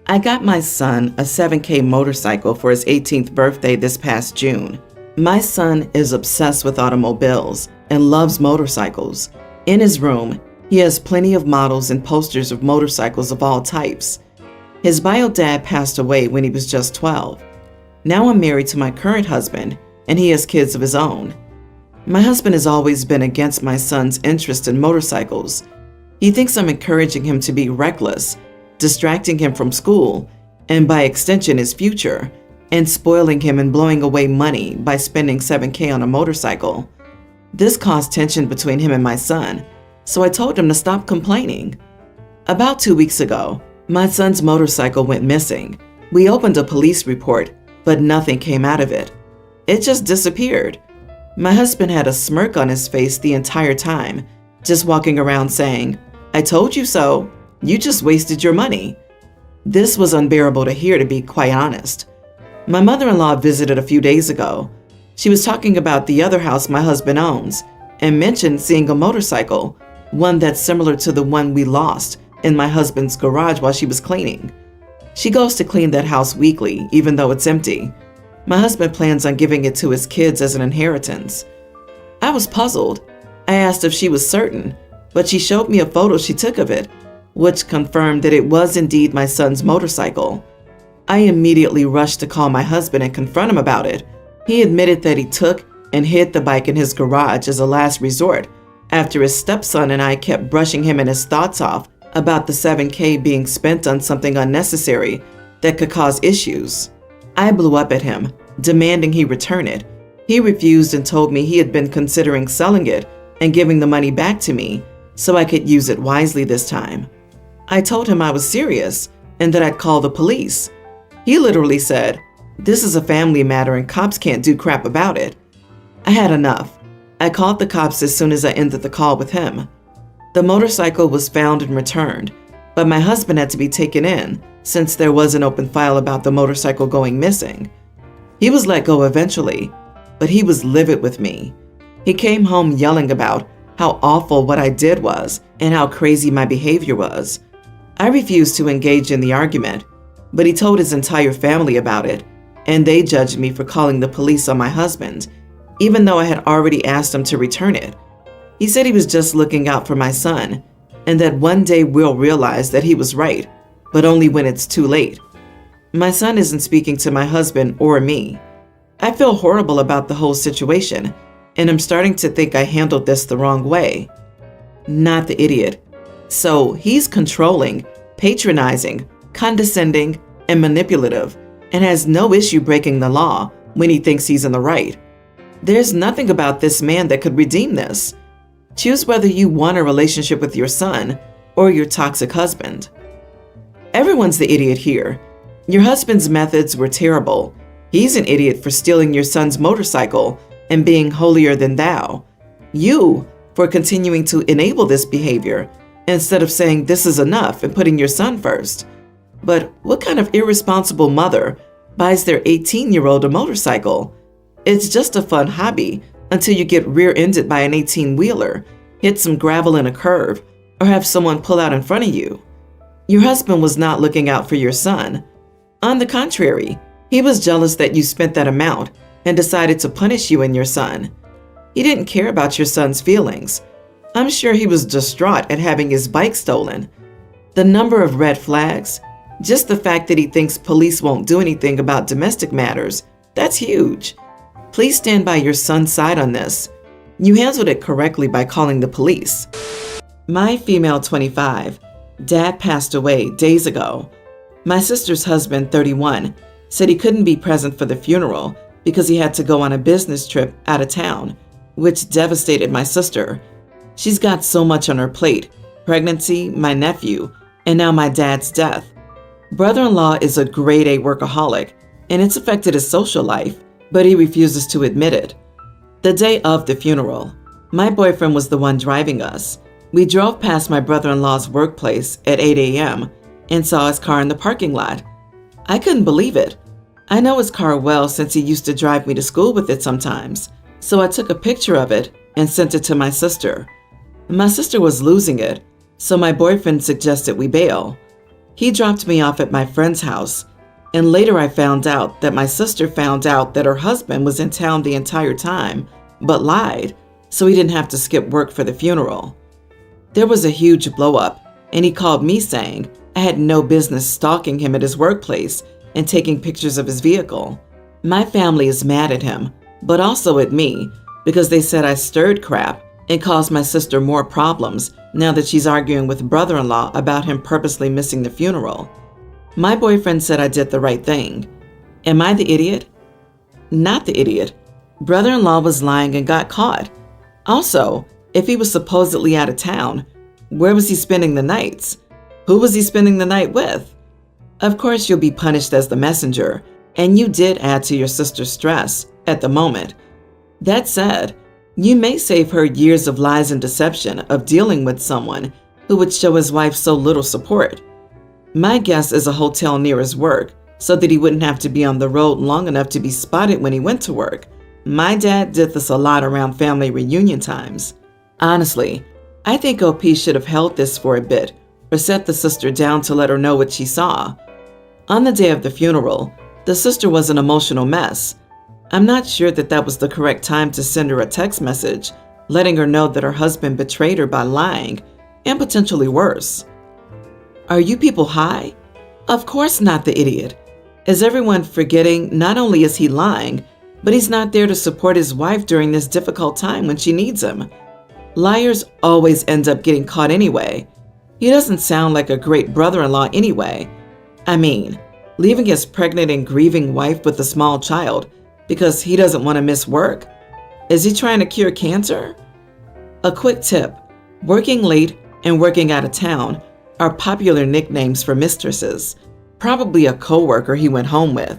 I got my son a 7K motorcycle for his 18th birthday this past June. My son is obsessed with automobiles and loves motorcycles. In his room, he has plenty of models and posters of motorcycles of all types. His bio dad passed away when he was just 12. Now I'm married to my current husband, and he has kids of his own. My husband has always been against my son's interest in motorcycles. He thinks I'm encouraging him to be reckless, distracting him from school, and by extension his future, and spoiling him and blowing away money by spending 7K on a motorcycle. This caused tension between him and my son, so I told him to stop complaining. About 2 weeks ago, my son's motorcycle went missing. We opened a police report, but nothing came out of it. It just disappeared. My husband had a smirk on his face the entire time, just walking around saying, "I told you so. You just wasted your money." This was unbearable to hear, to be quite honest. My mother-in-law visited a few days ago. She was talking about the other house my husband owns and mentioned seeing a motorcycle, one that's similar to the one we lost in my husband's garage while she was cleaning. She goes to clean that house weekly, even though it's empty. My husband plans on giving it to his kids as an inheritance. I was puzzled. I asked if she was certain, but she showed me a photo she took of it, which confirmed that it was indeed my son's motorcycle. I immediately rushed to call my husband and confront him about it. He admitted that he took and hid the bike in his garage as a last resort after his stepson and I kept brushing him and his thoughts off about the 7K being spent on something unnecessary that could cause issues. I blew up at him, demanding he return it. He refused and told me he had been considering selling it and giving the money back to me so I could use it wisely this time. I told him I was serious and that I'd call the police. He literally said, "This is a family matter and cops can't do crap about it." I had enough. I called the cops as soon as I ended the call with him. The motorcycle was found and returned, but my husband had to be taken in since there was an open file about the motorcycle going missing. He was let go eventually, but he was livid with me. He came home yelling about how awful what I did was and how crazy my behavior was. I refused to engage in the argument, but he told his entire family about it, and they judged me for calling the police on my husband, even though I had already asked him to return it. He said he was just looking out for my son, and that one day we'll realize that he was right, but only when it's too late. My son isn't speaking to my husband or me. I feel horrible about the whole situation, and I'm starting to think I handled this the wrong way. Not the idiot. So he's controlling, patronizing, condescending, and manipulative, and has no issue breaking the law when he thinks he's in the right. There's nothing about this man that could redeem this. Choose whether you want a relationship with your son or your toxic husband. Everyone's the idiot here. Your husband's methods were terrible. He's an idiot for stealing your son's motorcycle and being holier than thou. You for continuing to enable this behavior instead of saying this is enough and putting your son first. But what kind of irresponsible mother buys their 18-year-old a motorcycle? It's just a fun hobby until you get rear-ended by an 18-wheeler, hit some gravel in a curve, or have someone pull out in front of you. Your husband was not looking out for your son. On the contrary, he was jealous that you spent that amount and decided to punish you and your son. He didn't care about your son's feelings. I'm sure he was distraught at having his bike stolen. The number of red flags, just the fact that he thinks police won't do anything about domestic matters, that's huge. Please stand by your son's side on this. You handled it correctly by calling the police. My female 25, dad passed away days ago. My sister's husband, 31, said he couldn't be present for the funeral because he had to go on a business trip out of town, which devastated my sister. She's got so much on her plate: pregnancy, my nephew, and now my dad's death. Brother-in-law is a grade A workaholic, and it's affected his social life, but he refuses to admit it. The day of the funeral, my boyfriend was the one driving us. We drove past my brother-in-law's workplace at 8 a.m. and saw his car in the parking lot. I couldn't believe it. I know his car well since he used to drive me to school with it sometimes, so I took a picture of it and sent it to my sister. My sister was losing it, so my boyfriend suggested we bail. He dropped me off at my friend's house, and later I found out that my sister found out that her husband was in town the entire time, but lied, so he didn't have to skip work for the funeral. There was a huge blow-up, and he called me saying I had no business stalking him at his workplace and taking pictures of his vehicle. My family is mad at him, but also at me, because they said I stirred crap and caused my sister more problems now that she's arguing with brother-in-law about him purposely missing the funeral. My boyfriend said I did the right thing. Am I the idiot? Not the idiot. Brother-in-law was lying and got caught. Also, if he was supposedly out of town, where was he spending the nights? Who was he spending the night with? Of course, you'll be punished as the messenger, and you did add to your sister's stress at the moment. That said, you may save her years of lies and deception of dealing with someone who would show his wife so little support. My guess is a hotel near his work, so that he wouldn't have to be on the road long enough to be spotted when he went to work. My dad did this a lot around family reunion times. Honestly, I think OP should have held this for a bit, or set the sister down to let her know what she saw. On the day of the funeral, the sister was an emotional mess. I'm not sure that that was the correct time to send her a text message, letting her know that her husband betrayed her by lying, and potentially worse. Are you people high? Of course not, the idiot. Is everyone forgetting not only is he lying, but he's not there to support his wife during this difficult time when she needs him? Liars always end up getting caught anyway. He doesn't sound like a great brother-in-law anyway. I mean, leaving his pregnant and grieving wife with a small child because he doesn't want to miss work? Is he trying to cure cancer? A quick tip: working late and working out of town are popular nicknames for mistresses. Probably a coworker he went home with.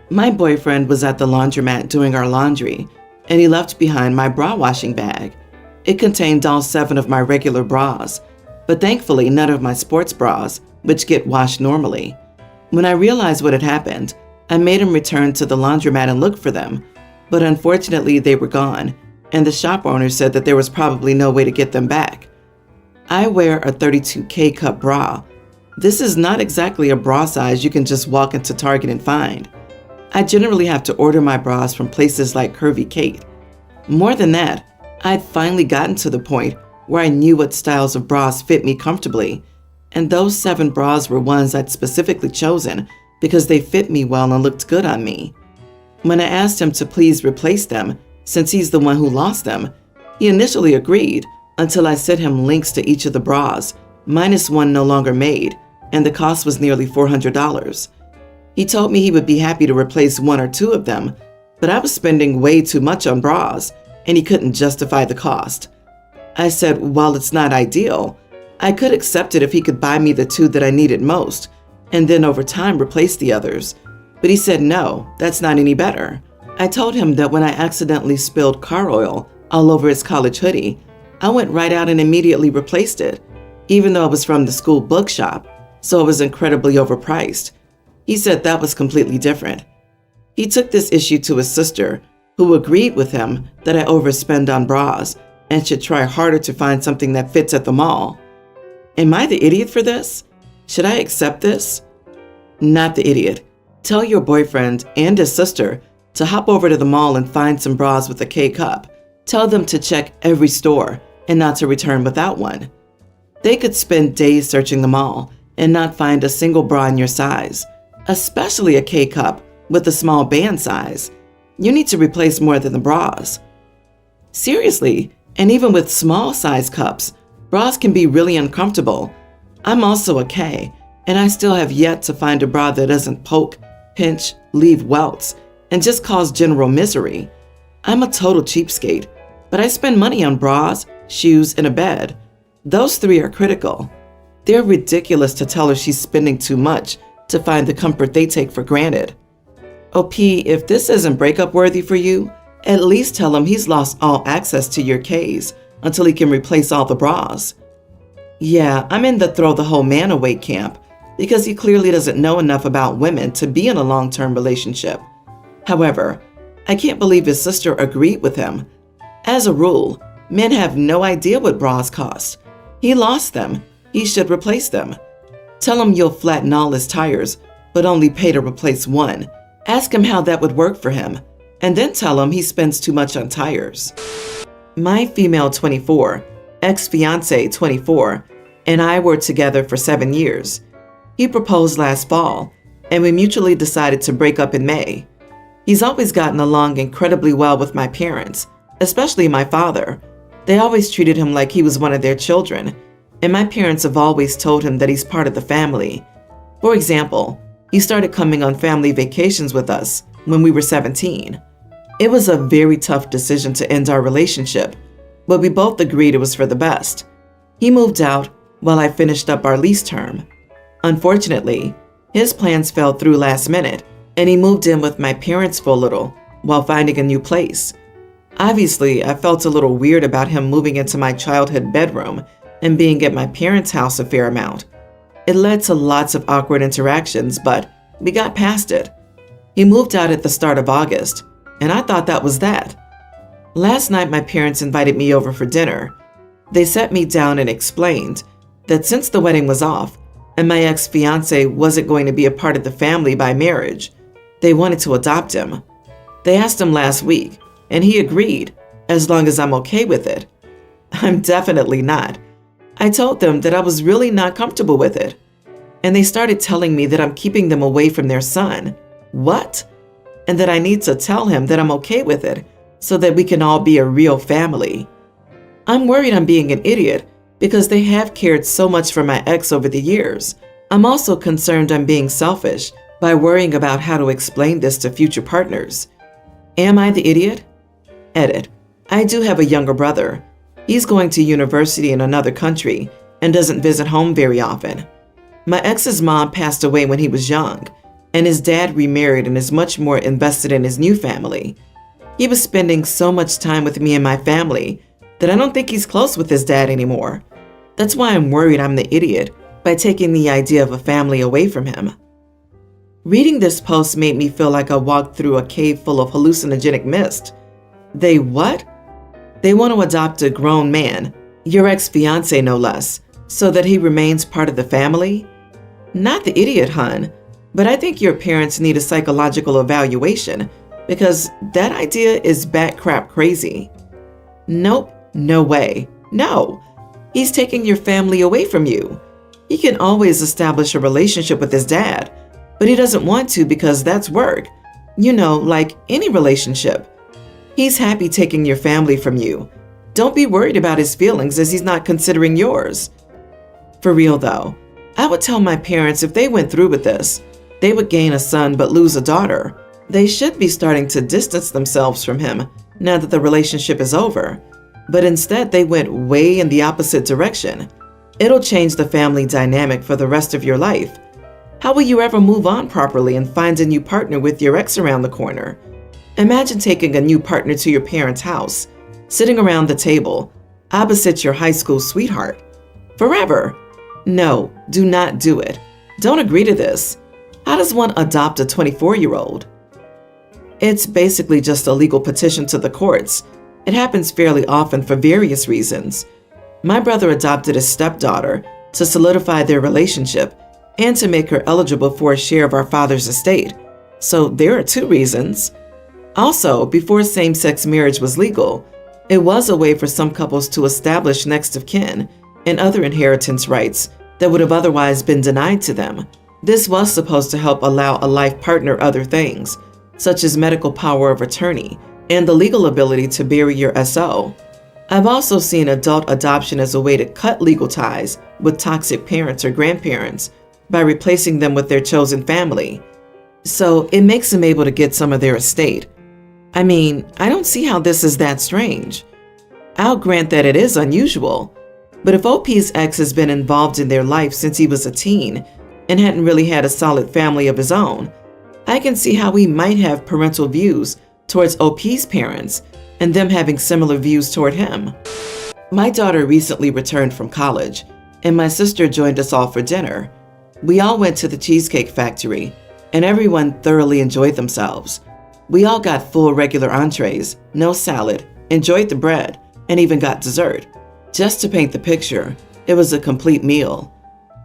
My boyfriend was at the laundromat doing our laundry, and he left behind my bra washing bag. It contained all 7 of my regular bras, but thankfully none of my sports bras, which get washed normally. When I realized what had happened, I made him return to the laundromat and look for them, but unfortunately they were gone, and the shop owner said that there was probably no way to get them back. I wear a 32K cup bra. This is not exactly a bra size you can just walk into Target and find. I generally have to order my bras from places like Curvy Kate. More than that, I'd finally gotten to the point where I knew what styles of bras fit me comfortably, and those 7 bras were ones I'd specifically chosen because they fit me well and looked good on me. When I asked him to please replace them, since he's the one who lost them, he initially agreed until I sent him links to each of the bras, minus one no longer made, and the cost was nearly $400. He told me he would be happy to replace 1 or 2 of them, but I was spending way too much on bras, and he couldn't justify the cost. I said, while it's not ideal, I could accept it if he could buy me the 2 that I needed most, and then over time replace the others. But he said no, that's not any better. I told him that when I accidentally spilled car oil all over his college hoodie, I went right out and immediately replaced it, even though it was from the school bookshop, so it was incredibly overpriced. He said that was completely different. He took this issue to his sister, who agreed with him that I overspend on bras and should try harder to find something that fits at the mall. Am I the idiot for this? Should I accept this? Not the idiot. Tell your boyfriend and his sister to hop over to the mall and find some bras with a K cup. Tell them to check every store and not to return without one. They could spend days searching the mall and not find a single bra in your size, especially a K cup with a small band size. You need to replace more than the bras. Seriously, and even with small size cups, bras can be really uncomfortable. I'm also a K, and I still have yet to find a bra that doesn't poke, pinch, leave welts, and just cause general misery. I'm a total cheapskate, but I spend money on bras, shoes, and a bed. Those 3 are critical. They're ridiculous to tell her she's spending too much to find the comfort they take for granted. OP, if this isn't breakup worthy for you, at least tell him he's lost all access to your Ks until he can replace all the bras. Yeah, I'm in the throw the whole man away camp because he clearly doesn't know enough about women to be in a long-term relationship. However, I can't believe his sister agreed with him. As a rule, men have no idea what bras cost. He lost them. He should replace them. Tell him you'll flatten all his tires, but only pay to replace one. Ask him how that would work for him, and then tell him he spends too much on tires. My female 24, ex-fiance 24, and I were together for 7 years. He proposed last fall, and we mutually decided to break up in May. He's always gotten along incredibly well with my parents, especially my father. They always treated him like he was one of their children, and my parents have always told him that he's part of the family. For example, he started coming on family vacations with us when we were 17. It was a very tough decision to end our relationship, but we both agreed it was for the best. He moved out while I finished up our lease term. Unfortunately, his plans fell through last minute, and he moved in with my parents for a little while finding a new place. Obviously, I felt a little weird about him moving into my childhood bedroom and being at my parents' house a fair amount. It led to lots of awkward interactions, but we got past it. He moved out at the start of August, and I thought that was that. Last night, my parents invited me over for dinner. They sat me down and explained that since the wedding was off and my ex-fiance wasn't going to be a part of the family by marriage, they wanted to adopt him. They asked him last week, and he agreed, as long as I'm okay with it. I'm definitely not. I told them that I was really not comfortable with it, and they started telling me that I'm keeping them away from their son. What? And that I need to tell him that I'm okay with it so that we can all be a real family. I'm worried I'm being an idiot because they have cared so much for my ex over the years. I'm also concerned I'm being selfish by worrying about how to explain this to future partners. Am I the idiot? Edit. I do have a younger brother. He's going to university in another country and doesn't visit home very often. My ex's mom passed away when he was young, and his dad remarried and is much more invested in his new family. He was spending so much time with me and my family that I don't think he's close with his dad anymore. That's why I'm worried I'm the idiot by taking the idea of a family away from him. Reading this post made me feel like I walked through a cave full of hallucinogenic mist. They what? They want to adopt a grown man, your ex-fiance no less, so that he remains part of the family? Not the idiot, hun, but I think your parents need a psychological evaluation because that idea is bat crap crazy. Nope, no way, no. He's taking your family away from you. He can always establish a relationship with his dad, but he doesn't want to because that's work. You know, like any relationship. He's happy taking your family from you. Don't be worried about his feelings as he's not considering yours. For real though, I would tell my parents if they went through with this, they would gain a son but lose a daughter. They should be starting to distance themselves from him now that the relationship is over. But instead they went way in the opposite direction. It'll change the family dynamic for the rest of your life. How will you ever move on properly and find a new partner with your ex around the corner? Imagine taking a new partner to your parents' house, sitting around the table, opposite your high school sweetheart. Forever. No, do not do it. Don't agree to this. How does one adopt a 24-year-old? It's basically just a legal petition to the courts. It happens fairly often for various reasons. My brother adopted his stepdaughter to solidify their relationship and to make her eligible for a share of our father's estate. So there are two reasons. Also, before same-sex marriage was legal, it was a way for some couples to establish next of kin and other inheritance rights that would have otherwise been denied to them. This was supposed to help allow a life partner other things, such as medical power of attorney and the legal ability to bury your SO. I've also seen adult adoption as a way to cut legal ties with toxic parents or grandparents by replacing them with their chosen family. So it makes them able to get some of their estate. I mean, I don't see how this is that strange. I'll grant that it is unusual, but if OP's ex has been involved in their life since he was a teen and hadn't really had a solid family of his own, I can see how he might have parental views towards OP's parents and them having similar views toward him. My daughter recently returned from college, and my sister joined us all for dinner. We all went to the Cheesecake Factory, and everyone thoroughly enjoyed themselves. We all got full regular entrees, no salad, enjoyed the bread, and even got dessert. Just to paint the picture, it was a complete meal.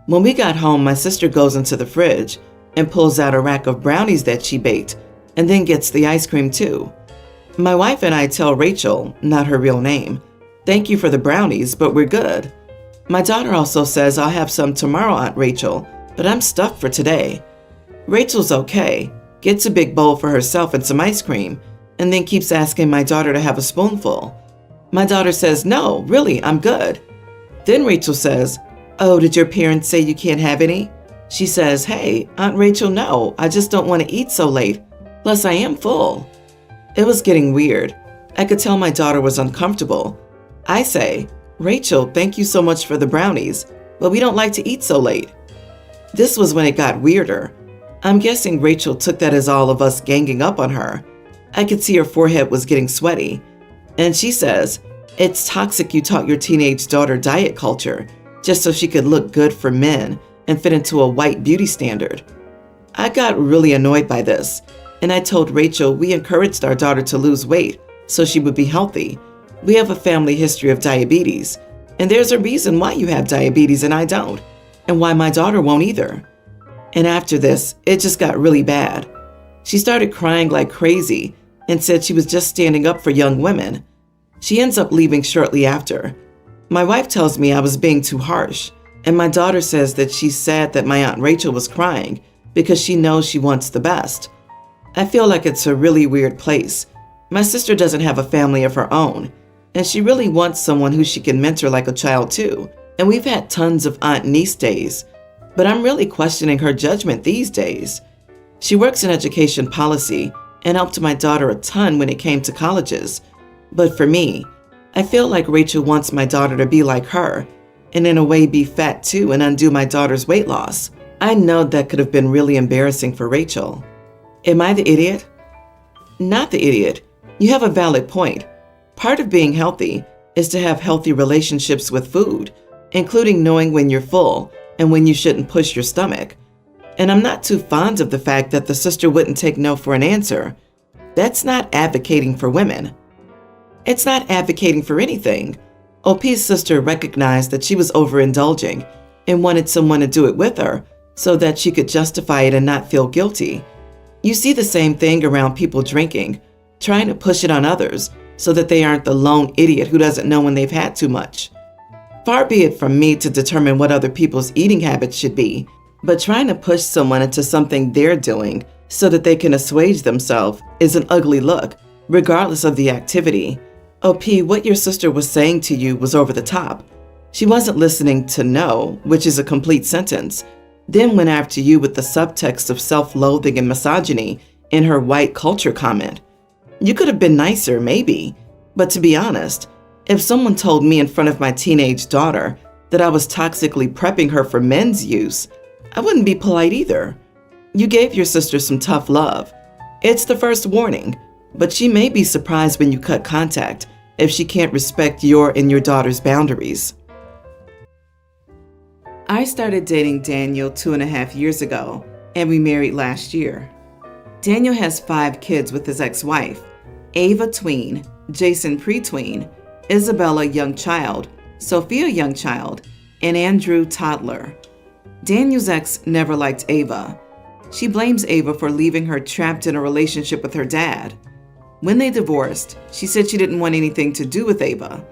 When we got home, my sister goes into the fridge and pulls out a rack of brownies that she baked and then gets the ice cream too. My wife and I tell Rachel, not her real name, "Thank you for the brownies, but we're good." My daughter also says, "I'll have some tomorrow, Aunt Rachel, but I'm stuffed for today." Rachel's okay, gets a big bowl for herself and some ice cream, and then keeps asking my daughter to have a spoonful. My daughter says, "No, really, I'm good." Then Rachel says, "Oh, did your parents say you can't have any?" She says, "Hey, Aunt Rachel, no, I just don't want to eat so late. Plus, I am full." It was getting weird. I could tell my daughter was uncomfortable. I say, "Rachel, thank you so much for the brownies, but we don't like to eat so late." This was when it got weirder. I'm guessing Rachel took that as all of us ganging up on her. I could see her forehead was getting sweaty. And she says, "It's toxic you taught your teenage daughter diet culture just so she could look good for men and fit into a white beauty standard." I got really annoyed by this, and I told Rachel we encouraged our daughter to lose weight so she would be healthy. We have a family history of diabetes, and there's a reason why you have diabetes and I don't, and why my daughter won't either. And after this, it just got really bad. She started crying like crazy and said she was just standing up for young women. She ends up leaving shortly after. My wife tells me I was being too harsh, and my daughter says that she's sad that my Aunt Rachel was crying because she knows she wants the best. I feel like it's a really weird place. My sister doesn't have a family of her own, and she really wants someone who she can mentor like a child too. And we've had tons of aunt-niece days, but I'm really questioning her judgment these days. She works in education policy and helped my daughter a ton when it came to colleges. But for me, I feel like Rachel wants my daughter to be like her, and in a way be fat too and undo my daughter's weight loss. I know that could have been really embarrassing for Rachel. Am I the idiot? Not the idiot. You have a valid point. Part of being healthy is to have healthy relationships with food, including knowing when you're full and when you shouldn't push your stomach. And I'm not too fond of the fact that the sister wouldn't take no for an answer. That's not advocating for women. It's not advocating for anything. OP's sister recognized that she was overindulging and wanted someone to do it with her so that she could justify it and not feel guilty. You see the same thing around people drinking, trying to push it on others so that they aren't the lone idiot who doesn't know when they've had too much. Far be it from me to determine what other people's eating habits should be, but trying to push someone into something they're doing so that they can assuage themselves is an ugly look, regardless of the activity. OP, what your sister was saying to you was over the top. She wasn't listening to no, which is a complete sentence, then went after you with the subtext of self-loathing and misogyny in her white culture comment. You could have been nicer, maybe, but to be honest, if someone told me in front of my teenage daughter that I was toxically prepping her for men's use, I wouldn't be polite either. You gave your sister some tough love. It's the first warning, but she may be surprised when you cut contact if she can't respect your and your daughter's boundaries. I started dating Daniel 2.5 years ago, and we married last year. Daniel has 5 kids with his ex-wife, Ava tween, Jason pre-tween, Isabella young child, Sophia young child, and Andrew toddler. Daniel's ex never liked Ava. She blames Ava for leaving her trapped in a relationship with her dad. When they divorced, she said she didn't want anything to do with Ava.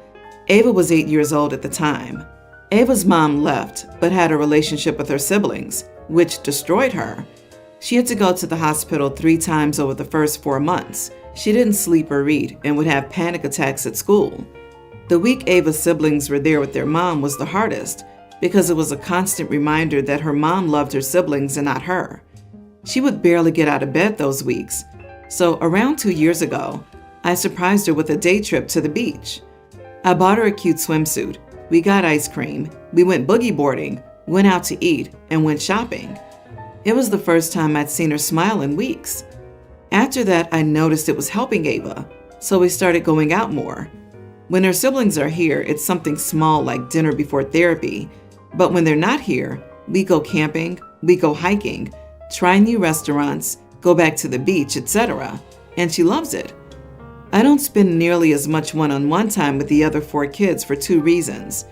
Ava was 8 years old at the time. Ava's mom left, but had a relationship with her siblings, which destroyed her. She had to go to the hospital 3 times over the first 4 months. She didn't sleep or eat and would have panic attacks at school. The week Ava's siblings were there with their mom was the hardest because it was a constant reminder that her mom loved her siblings and not her. She would barely get out of bed those weeks. So around 2 years ago, I surprised her with a day trip to the beach. I bought her a cute swimsuit. We got ice cream, we went boogie boarding, went out to eat, and went shopping. It was the first time I'd seen her smile in weeks. After that, I noticed it was helping Ava, so we started going out more. When her siblings are here, it's something small like dinner before therapy, but when they're not here, we go camping, we go hiking, try new restaurants, go back to the beach, etc., and she loves it. I don't spend nearly as much one-on-one time with the other 4 kids for 2 reasons.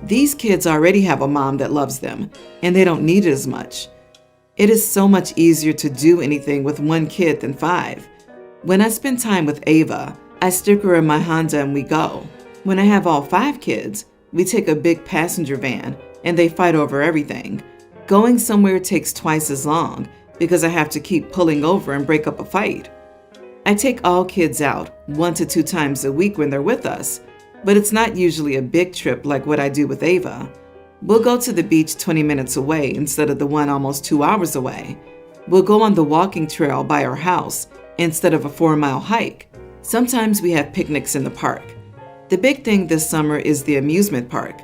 These kids already have a mom that loves them, and they don't need it as much. It is so much easier to do anything with one kid than 5. When I spend time with Ava, I stick her in my Honda and we go. When I have all 5 kids, we take a big passenger van and they fight over everything. Going somewhere takes twice as long because I have to keep pulling over and break up a fight. I take all kids out 1 to 2 times a week when they're with us, but it's not usually a big trip like what I do with Ava. We'll go to the beach 20 minutes away instead of the one almost 2 hours away. We'll go on the walking trail by our house instead of a 4-mile hike. Sometimes we have picnics in the park. The big thing this summer is the amusement park.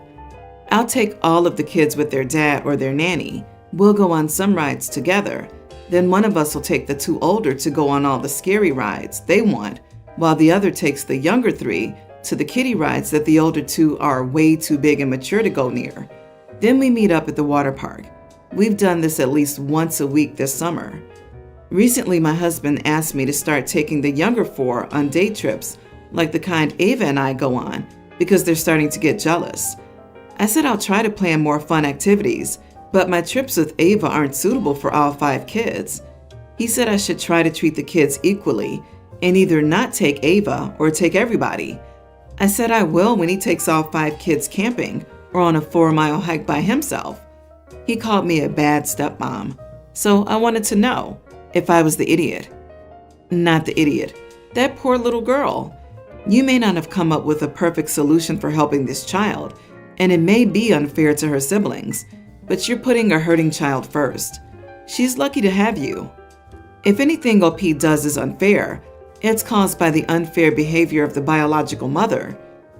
I'll take all of the kids with their dad or their nanny. We'll go on some rides together. Then one of us will take the 2 older to go on all the scary rides they want, while the other takes the younger 3 to the kiddie rides that the older 2 are way too big and mature to go near. Then we meet up at the water park. We've done this at least once a week this summer. Recently, my husband asked me to start taking the younger 4 on day trips, like the kind Ava and I go on, because they're starting to get jealous. I said I'll try to plan more fun activities, but my trips with Ava aren't suitable for all 5 kids. He said I should try to treat the kids equally and either not take Ava or take everybody. I said I will when he takes all 5 kids camping or on a 4-mile hike by himself. He called me a bad stepmom, so I wanted to know if I was the idiot. Not the idiot. That poor little girl. You may not have come up with a perfect solution for helping this child, and it may be unfair to her siblings, but you're putting a hurting child first. She's lucky to have you. If anything OP does is unfair, it's caused by the unfair behavior of the biological mother.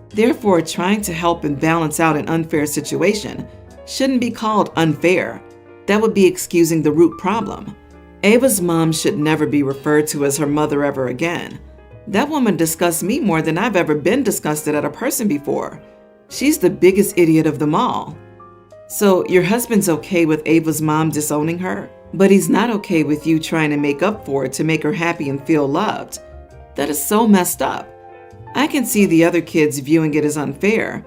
Therefore, trying to help and balance out an unfair situation shouldn't be called unfair. That would be excusing the root problem. Ava's mom should never be referred to as her mother ever again. That woman disgusts me more than I've ever been disgusted at a person before. She's the biggest idiot of them all. So your husband's okay with Ava's mom disowning her, but he's not okay with you trying to make up for it to make her happy and feel loved. That is so messed up. I can see the other kids viewing it as unfair.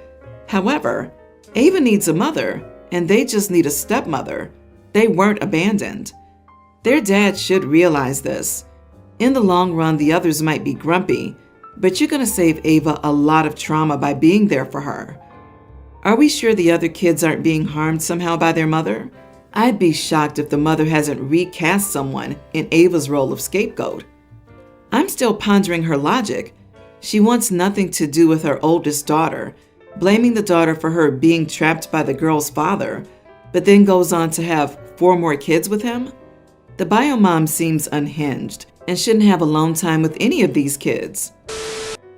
However, Ava needs a mother, and they just need a stepmother. They weren't abandoned. Their dad should realize this. In the long run, the others might be grumpy, but you're going to save Ava a lot of trauma by being there for her. Are we sure the other kids aren't being harmed somehow by their mother? I'd be shocked if the mother hasn't recast someone in Ava's role of scapegoat. I'm still pondering her logic. She wants nothing to do with her oldest daughter, blaming the daughter for her being trapped by the girl's father, but then goes on to have 4 more kids with him? The bio mom seems unhinged and shouldn't have alone time with any of these kids.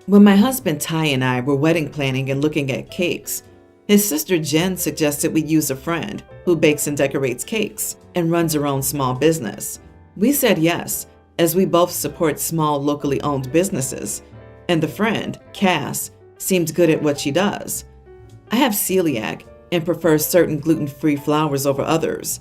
When my husband Ty and I were wedding planning and looking at cakes, his sister Jen suggested we use a friend who bakes and decorates cakes and runs her own small business. We said yes, as we both support small locally owned businesses, and the friend, Cass, seemed good at what she does. I have celiac and prefer certain gluten-free flours over others.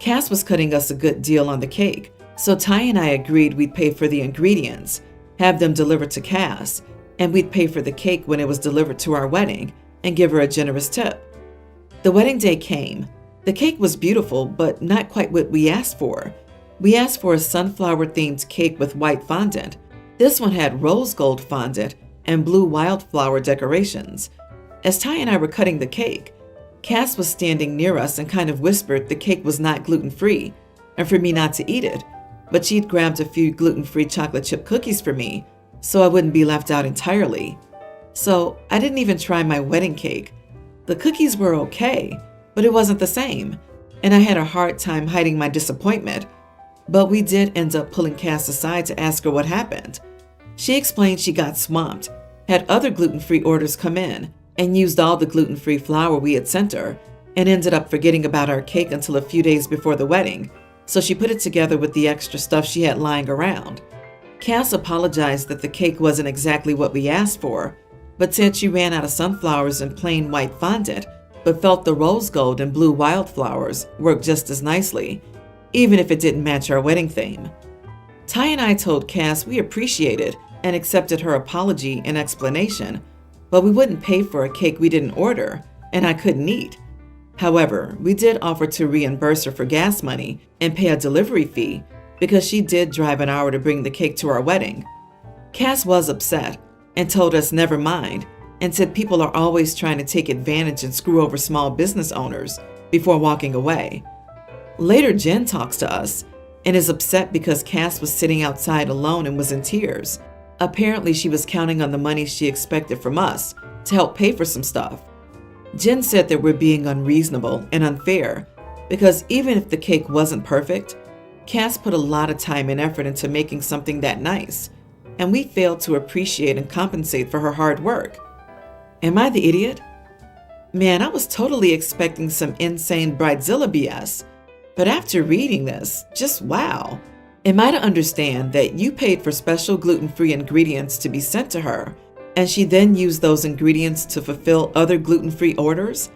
Cass was cutting us a good deal on the cake, so Ty and I agreed we'd pay for the ingredients, have them delivered to Cass, and we'd pay for the cake when it was delivered to our wedding and give her a generous tip. The wedding day came. The cake was beautiful, but not quite what we asked for. We asked for a sunflower-themed cake with white fondant. This one had rose gold fondant and blue wildflower decorations. As Ty and I were cutting the cake, Cass was standing near us and kind of whispered the cake was not gluten-free and for me not to eat it, but she'd grabbed a few gluten-free chocolate chip cookies for me so I wouldn't be left out entirely. So I didn't even try my wedding cake. The cookies were okay, but it wasn't the same, and I had a hard time hiding my disappointment. But we did end up pulling Cass aside to ask her what happened. She explained she got swamped, had other gluten-free orders come in, and used all the gluten-free flour we had sent her, and ended up forgetting about our cake until a few days before the wedding, so she put it together with the extra stuff she had lying around. Cass apologized that the cake wasn't exactly what we asked for, but said she ran out of sunflowers and plain white fondant, but felt the rose gold and blue wildflowers worked just as nicely, even if it didn't match our wedding theme. Ty and I told Cass we appreciated and accepted her apology and explanation, but we wouldn't pay for a cake we didn't order, and I couldn't eat. However, we did offer to reimburse her for gas money and pay a delivery fee because she did drive an hour to bring the cake to our wedding. Cass was upset and told us never mind and said people are always trying to take advantage and screw over small business owners before walking away. Later, Jen talks to us and is upset because Cass was sitting outside alone and was in tears. Apparently, she was counting on the money she expected from us to help pay for some stuff. Jen said that we're being unreasonable and unfair because even if the cake wasn't perfect, Cass put a lot of time and effort into making something that nice, and we failed to appreciate and compensate for her hard work. Am I the idiot? Man, I was totally expecting some insane bridezilla BS, but after reading this, just wow. Am I to understand that you paid for special gluten-free ingredients to be sent to her, and she then used those ingredients to fulfill other gluten-free orders?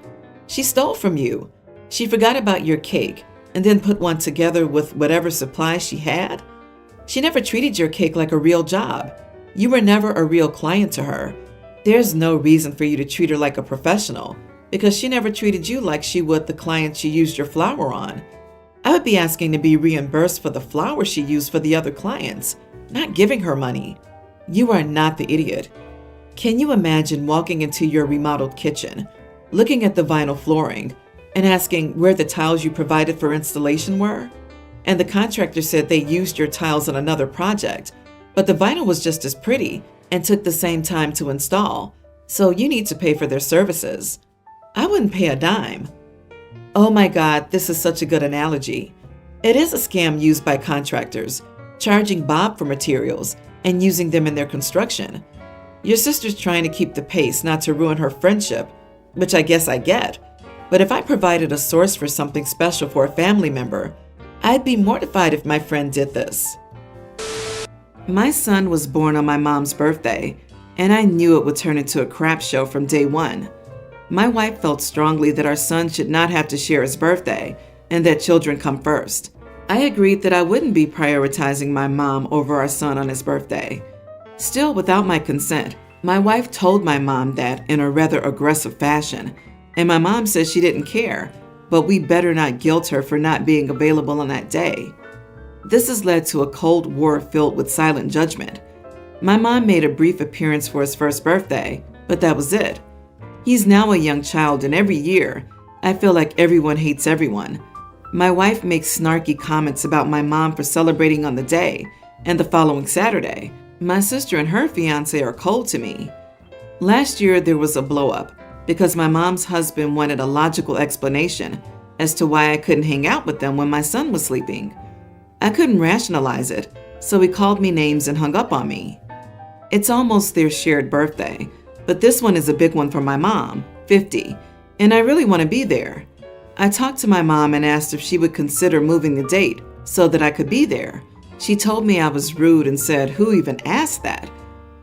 She stole from you. She forgot about your cake and then put one together with whatever supplies she had? She never treated your cake like a real job. You were never a real client to her. There's no reason for you to treat her like a professional because she never treated you like she would the client she used your flour on. I would be asking to be reimbursed for the flour she used for the other clients, not giving her money. You are not the idiot. Can you imagine walking into your remodeled kitchen, looking at the vinyl flooring, and asking where the tiles you provided for installation were? And the contractor said they used your tiles on another project, but the vinyl was just as pretty and took the same time to install, so you need to pay for their services. I wouldn't pay a dime. Oh my God, this is such a good analogy. It is a scam used by contractors, charging Bob for materials and using them in their construction. Your sister's trying to keep the pace, not to ruin her friendship, which I guess I get. But if I provided a source for something special for a family member, I'd be mortified if my friend did this. My son was born on my mom's birthday, and I knew it would turn into a crap show from day one. My wife felt strongly that our son should not have to share his birthday and that children come first. I agreed that I wouldn't be prioritizing my mom over our son on his birthday. Still, without my consent, my wife told my mom that in a rather aggressive fashion, and my mom said she didn't care, but we better not guilt her for not being available on that day. This has led to a Cold War filled with silent judgment. My mom made a brief appearance for his first birthday, but that was it. He's now a young child, and every year, I feel like everyone hates everyone. My wife makes snarky comments about my mom for celebrating on the day and the following Saturday. My sister and her fiance are cold to me. Last year, there was a blow-up because my mom's husband wanted a logical explanation as to why I couldn't hang out with them when my son was sleeping. I couldn't rationalize it, so he called me names and hung up on me. It's almost their shared birthday, but this one is a big one for my mom, 50, and I really want to be there. I talked to my mom and asked if she would consider moving the date so that I could be there. She told me I was rude and said, "Who even asked that?"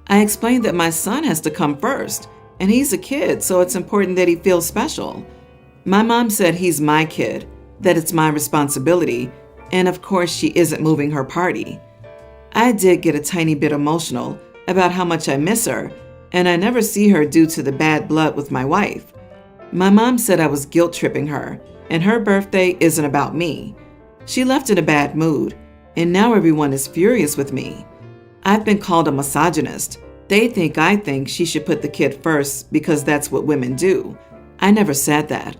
I explained that my son has to come first, and he's a kid, so it's important that he feels special. My mom said he's my kid, that it's my responsibility, and of course she isn't moving her party. I did get a tiny bit emotional about how much I miss her, and I never see her due to the bad blood with my wife. My mom said I was guilt-tripping her, and her birthday isn't about me. She left in a bad mood, and now everyone is furious with me. I've been called a misogynist. They think I think she should put the kid first because that's what women do. I never said that.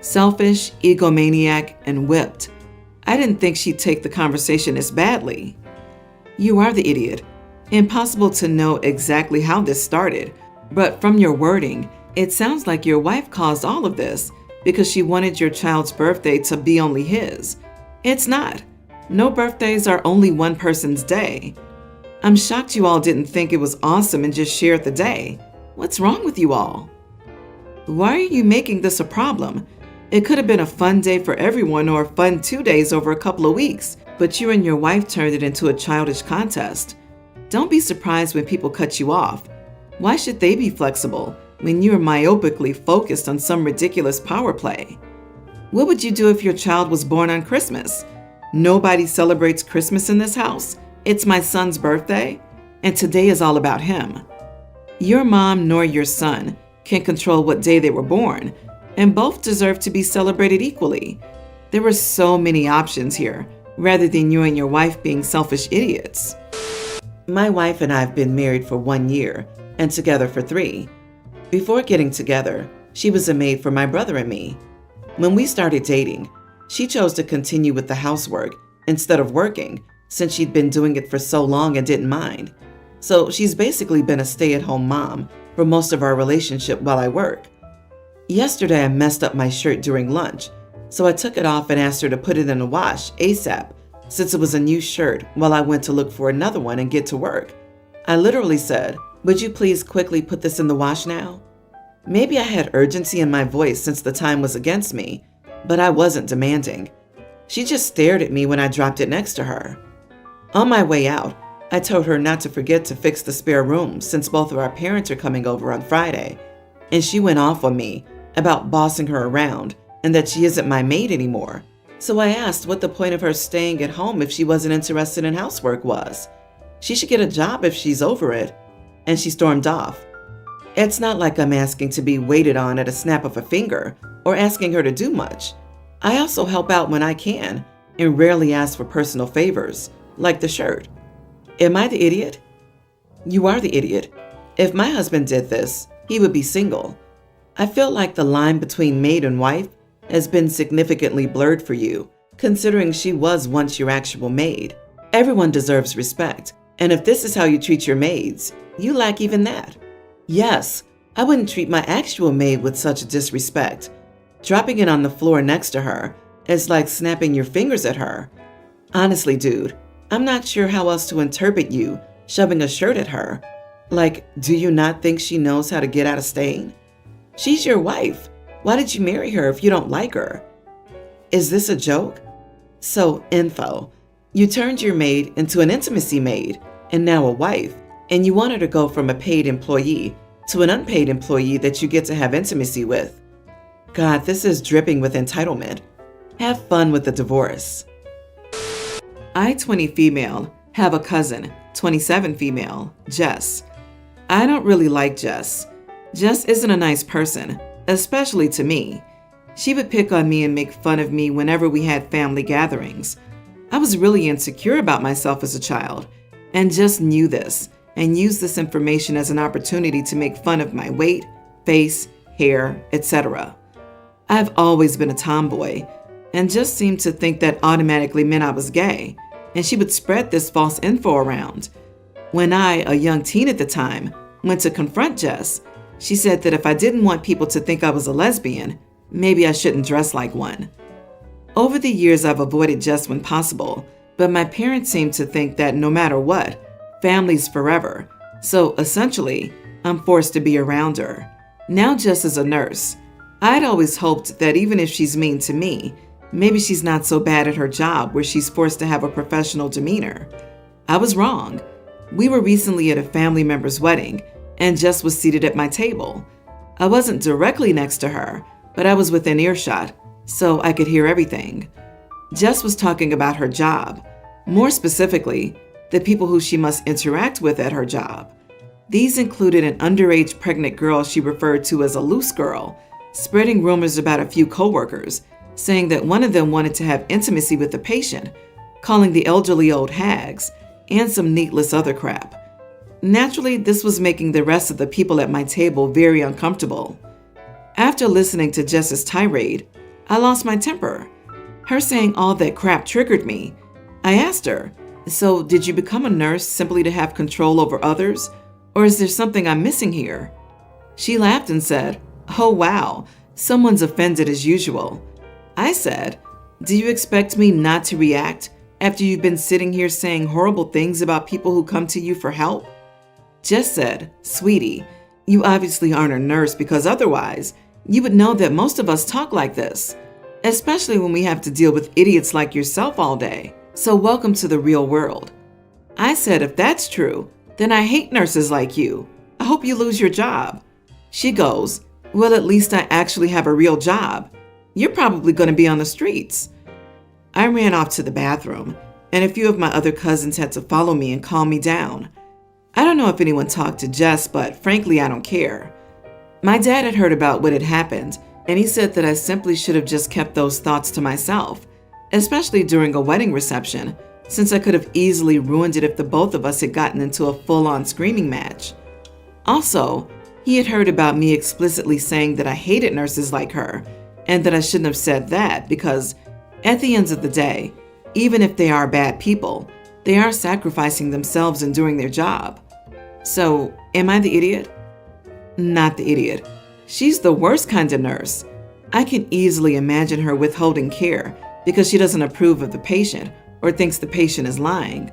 Selfish, egomaniac, and whipped. I didn't think she'd take the conversation as badly. You are the idiot. Impossible to know exactly how this started, but from your wording, it sounds like your wife caused all of this because she wanted your child's birthday to be only his. It's not. No birthdays are only one person's day. I'm shocked you all didn't think it was awesome and just shared the day. What's wrong with you all? Why are you making this a problem? It could have been a fun day for everyone or a fun 2 days over a couple of weeks, but you and your wife turned it into a childish contest. Don't be surprised when people cut you off. Why should they be flexible when you are myopically focused on some ridiculous power play? What would you do if your child was born on Christmas? Nobody celebrates Christmas in this house. It's my son's birthday, and today is all about him. Your mom nor your son can control what day they were born, and both deserve to be celebrated equally. There were so many options here, rather than you and your wife being selfish idiots. My wife and I have been married for 1 year and together for 3. Before getting together, she was a maid for my brother and me. When we started dating, she chose to continue with the housework instead of working since she'd been doing it for so long and didn't mind. So she's basically been a stay-at-home mom for most of our relationship while I work. Yesterday, I messed up my shirt during lunch, so I took it off and asked her to put it in the wash ASAP since it was a new shirt while I went to look for another one and get to work. I literally said, "Would you please quickly put this in the wash now?" Maybe I had urgency in my voice since the time was against me, but I wasn't demanding. She just stared at me when I dropped it next to her. On my way out, I told her not to forget to fix the spare room since both of our parents are coming over on Friday, and she went off on me about bossing her around and that she isn't my maid anymore. So I asked what the point of her staying at home if she wasn't interested in housework was. She should get a job if she's over it, and she stormed off. It's not like I'm asking to be waited on at a snap of a finger or asking her to do much. I also help out when I can and rarely ask for personal favors, like the shirt. Am I the idiot? You are the idiot. If my husband did this, he would be single. I feel like the line between maid and wife has been significantly blurred for you, considering she was once your actual maid. Everyone deserves respect, and if this is how you treat your maids, you lack even that. Yes, I wouldn't treat my actual maid with such disrespect. Dropping it on the floor next to her is like snapping your fingers at her. Honestly, dude, I'm not sure how else to interpret you shoving a shirt at her. Like, do you not think she knows how to get out of staying? She's your wife. Why did you marry her if you don't like her? Is this a joke? So, info. You turned your maid into an intimacy maid and now a wife, and you want her to go from a paid employee to an unpaid employee that you get to have intimacy with. God, this is dripping with entitlement. Have fun with the divorce. I, 20 female, have a cousin, 27 female, Jess. I don't really like Jess. Jess isn't a nice person, especially to me. She would pick on me and make fun of me whenever we had family gatherings. I was really insecure about myself as a child, and Jess knew this and used this information as an opportunity to make fun of my weight, face, hair, etc. I've always been a tomboy, and Jess seemed to think that automatically meant I was gay, and she would spread this false info around. When I, a young teen at the time, went to confront Jess, she said that if I didn't want people to think I was a lesbian, maybe I shouldn't dress like one. Over the years, I've avoided Jess when possible, but my parents seem to think that no matter what, family's forever. So essentially, I'm forced to be around her. Now Jess is a nurse. I'd always hoped that even if she's mean to me, maybe she's not so bad at her job where she's forced to have a professional demeanor. I was wrong. We were recently at a family member's wedding, and Jess was seated at my table. I wasn't directly next to her, but I was within earshot, so I could hear everything. Jess was talking about her job, more specifically, the people who she must interact with at her job. These included an underage pregnant girl she referred to as a loose girl, spreading rumors about a few coworkers, saying that one of them wanted to have intimacy with the patient, calling the elderly old hags, and some needless other crap. Naturally, this was making the rest of the people at my table very uncomfortable. After listening to Jess's tirade, I lost my temper. Her saying all that crap triggered me. I asked her, "So did you become a nurse simply to have control over others, or is there something I'm missing here?" She laughed and said, "Oh wow, someone's offended as usual." I said, "Do you expect me not to react after you've been sitting here saying horrible things about people who come to you for help?" Jess said, "Sweetie, you obviously aren't a nurse because otherwise you would know that most of us talk like this, especially when we have to deal with idiots like yourself all day. So welcome to the real world." I said, "If that's true, then I hate nurses like you. I hope you lose your job." She goes, "Well, at least I actually have a real job. You're probably going to be on the streets." I ran off to the bathroom, and a few of my other cousins had to follow me and calm me down. I don't know if anyone talked to Jess, but frankly, I don't care. My dad had heard about what had happened, And he said that I simply should have just kept those thoughts to myself, especially during a wedding reception, since I could have easily ruined it if the both of us had gotten into a full-on screaming match. Also, he had heard about me explicitly saying that I hated nurses like her, and that I shouldn't have said that because, at the end of the day, even if they are bad people, they are sacrificing themselves and doing their job. So, am I the idiot? Not the idiot. She's the worst kind of nurse. I can easily imagine her withholding care because she doesn't approve of the patient or thinks the patient is lying.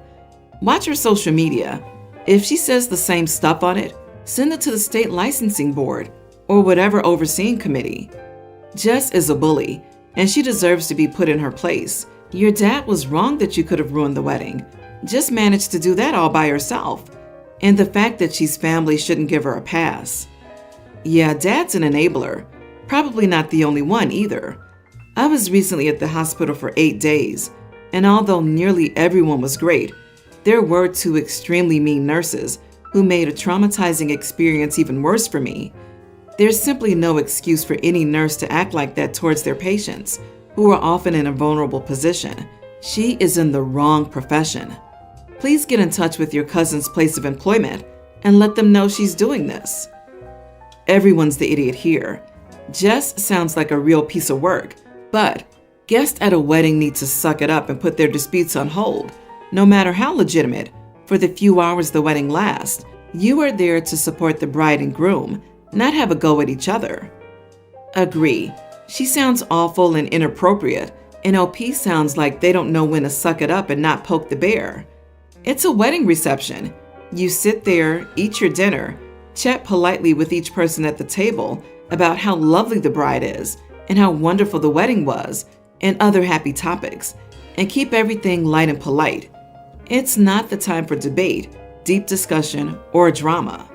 Watch her social media. If she says the same stuff on it, send it to the state licensing board or whatever overseeing committee. Jess is a bully, and she deserves to be put in her place. Your dad was wrong that you could have ruined the wedding. Just managed to do that all by herself. And the fact that she's family shouldn't give her a pass. Yeah, Dad's an enabler. Probably not the only one either. I was recently at the hospital for 8 days, and although nearly everyone was great, there were 2 extremely mean nurses who made a traumatizing experience even worse for me. There's simply no excuse for any nurse to act like that towards their patients, who are often in a vulnerable position. She is in the wrong profession. Please get in touch with your cousin's place of employment and let them know she's doing this. Everyone's the idiot here. Jess sounds like a real piece of work, but guests at a wedding need to suck it up and put their disputes on hold, no matter how legitimate, for the few hours the wedding lasts. You are there to support the bride and groom, not have a go at each other. Agree. She sounds awful and inappropriate, and OP sounds like they don't know when to suck it up and not poke the bear. It's a wedding reception. You sit there, eat your dinner, chat politely with each person at the table about how lovely the bride is and how wonderful the wedding was and other happy topics, and keep everything light and polite. It's not the time for debate, deep discussion, or drama.